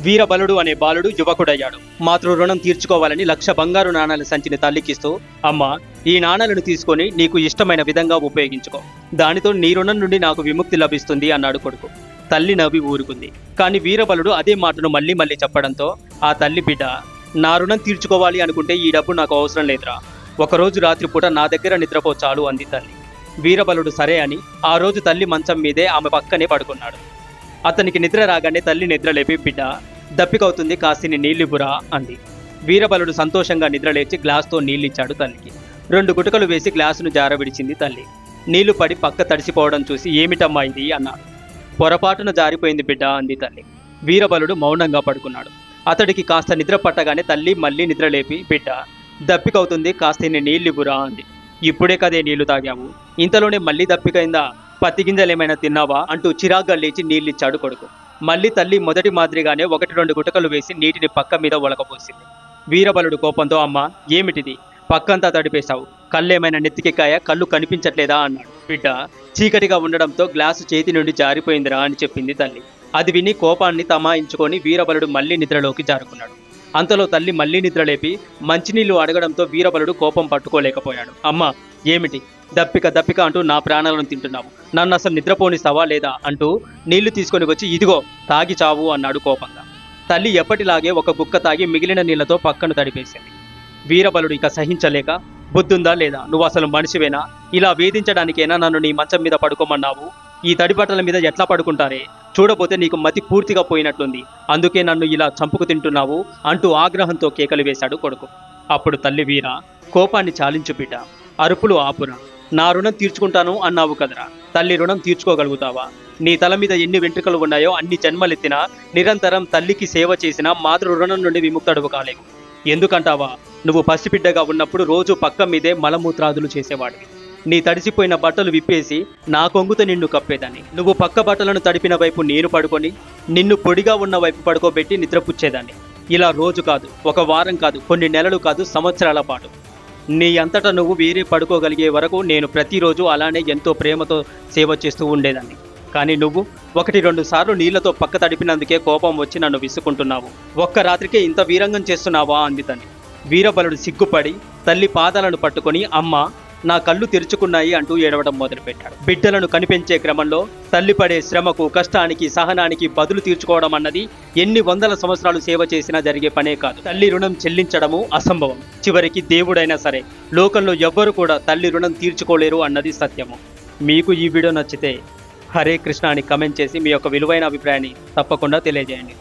వీరబలుడు అనే బాలుడు యువకుడయ్యాడు. మాతృ రుణం తీర్చుకోవాలని 1,00,000 బంగారు నాణాల సంచిని తల్లికిస్తూ, అమ్మా, ఈ నాణాలను తీసుకొని నీకు ఇష్టమైన విధంగా ఉపయోగించుకో. దానితో నీ రుణం నుండి నాకు విముక్తి లభిస్తుంది అన్నాడు కొడుకు. తల్లి నవ్వి ఊరుకుంది. కానీ వీరబలుడు అదే మాటను మళ్ళీ మళ్ళీ చెప్పడంతో ఆ తల్లి, బిడ్డ, నా రుణం తీర్చుకోవాలి అనుకుంటే ఈ డబ్బు నాకు అవసరం లేదురా. ఒకరోజు రాత్రిపూట నా దగ్గర నిద్రపో చాలు అంది తల్లి. వీరబలుడు సరే అని ఆ రోజు తల్లి మంచం మీదే ఆమె పక్కనే పడుకున్నాడు. అతనికి నిద్ర రాగానే తల్లి నిద్రలేపి, బిడ్డ, దప్పికవుతుంది, కాసిని నీళ్ళివ్వురా అంది. వీరబలుడు సంతోషంగా నిద్రలేచి గ్లాస్తో నీళ్ళిచ్చాడు తల్లికి. 2 గుటకలు వేసి గ్లాసును జారవిడిచింది తల్లి. నీళ్లు పడి పక్క తడిసిపోవడం చూసి, ఏమిటమ్మా ఇది అన్నాడు. పొరపాటున జారిపోయింది బిడ్డ అంది తల్లి. వీరబలుడు మౌనంగా పడుకున్నాడు. అతడికి కాస్త నిద్ర పట్టగానే తల్లి మళ్ళీ నిద్రలేపి, బిడ్డ, దప్పికవుతుంది, కాస్తిని నీళ్ళివ్వురా అంది. ఇప్పుడే కదే నీళ్లు తాగావు, ఇంతలోనే మళ్ళీ దప్పికైందా? పత్తి గింజలేమైనా తిన్నావా అంటూ చిరాగ్గా లేచి నీళ్ళిచ్చాడు కొడుకు. మళ్ళీ తల్లి మొదటి మాదిరిగానే 1-2 గుటకలు వేసి నీటిని పక్క మీద ఒలకపోసింది. వీరబలుడు కోపంతో, అమ్మా, ఏమిటిది? పక్కంతా తడిపేశావు, కళ్ళేమైనా నెత్తికెక్కాయా? కళ్ళు కనిపించట్లేదా అన్నాడు. బిడ్డ, చీకటిగా ఉండడంతో గ్లాసు చేతి నుండి జారిపోయిందిరా అని చెప్పింది తల్లి. అది విని కోపాన్ని తమాయించుకొని వీరబలుడు మళ్ళీ నిద్రలోకి జారుకున్నాడు. అంతలో తల్లి మళ్ళీ నిద్రలేపి మంచినీళ్లు అడగడంతో వీరబలుడు కోపం పట్టుకోలేకపోయాడు. అమ్మా, ఏమిటి? దప్పిక అంటూ నా ప్రాణాలను తింటున్నావు, నన్ను అసలు నిద్రపోనిస్తావా లేదా అంటూ నీళ్లు తీసుకొని వచ్చి, ఇదిగో తాగి చావు అన్నాడు కోపంగా. తల్లి ఎప్పటిలాగే ఒక గుక్క తాగి మిగిలిన నీళ్లతో పక్కను తడిపేసింది. వీరబలుడు ఇక సహించలేక, బుద్ధుందా లేదా? నువ్వు అసలు మనిషివేనా? ఇలా వేధించడానికైనా నన్ను నీ మంచం మీద పడుకోమన్నావు? ఈ తడిబట్టల మీద ఎట్లా పడుకుంటారే? చూడబోతే నీకు మతి పూర్తిగా పోయినట్లుంది, అందుకే నన్ను ఇలా చంపుకు తింటున్నావు అంటూ ఆగ్రహంతో కేకలు వేశాడు కొడుకు. అప్పుడు తల్లి, వీర, కోపాన్ని చాలించు బిడ్డ, అరుపులు ఆపురా. నా రుణం తీర్చుకుంటాను అన్నావు కదరా, తల్లి రుణం తీర్చుకోగలుగుతావా? నీ తల మీద ఎన్ని వెంట్రుకలు ఉన్నాయో అన్ని జన్మలెత్తినా, నిరంతరం తల్లికి సేవ చేసినా మాతృ రుణం నుండి విముక్తుడవు కాలేవు. ఎందుకంటావా? నువ్వు పసిబిడ్డగా ఉన్నప్పుడు రోజు పక్క మీదే మలమూత్రాదులు చేసేవాడివి. నీ తడిసిపోయిన బట్టలు విప్పేసి నా కొంగుతో నిన్ను కప్పేదాన్ని. నువ్వు పక్క బట్టలను తడిపిన వైపు నేను పడుకొని, నిన్ను పొడిగా ఉన్న వైపు పడుకోబెట్టి నిద్రపుచ్చేదాన్ని. ఇలా రోజు కాదు, ఒక వారం కాదు, కొన్ని నెలలు కాదు, సంవత్సరాల పాటు నీ అంతటా నువ్వు వేరే పడుకోగలిగే వరకు నేను ప్రతిరోజు అలానే ఎంతో ప్రేమతో సేవ చేస్తూ ఉండేదాన్ని. కానీ నువ్వు 1-2 సార్లు నీళ్లతో పక్క తడిపినందుకే కోపం వచ్చి నన్ను విసుకుంటున్నావు. ఒక్క రాత్రికే ఇంత వీరంగం చేస్తున్నావా అంది తల్లి. వీరబలుడు సిగ్గుపడి తల్లి పాదాలను పట్టుకొని, అమ్మా, నా కళ్ళు తెరుచుకున్నాయి అంటూ ఏడవడం మొదలుపెట్టాడు. బిడ్డలను కనిపించే క్రమంలో తల్లి పడే శ్రమకు, కష్టానికి, సహనానికి బదులు తీర్చుకోవడం అన్నది ఎన్ని వందల సంవత్సరాలు సేవ చేసినా జరిగే పనే కాదు. తల్లి రుణం చెల్లించడము అసంభవం. చివరికి దేవుడైనా సరే, లోకంలో ఎవ్వరు కూడా తల్లి రుణం తీర్చుకోలేరు అన్నది సత్యము. మీకు ఈ వీడియో నచ్చితే హరే కృష్ణ అని కమెంట్ చేసి మీ యొక్క విలువైన అభిప్రాయాన్ని తప్పకుండా తెలియజేయండి.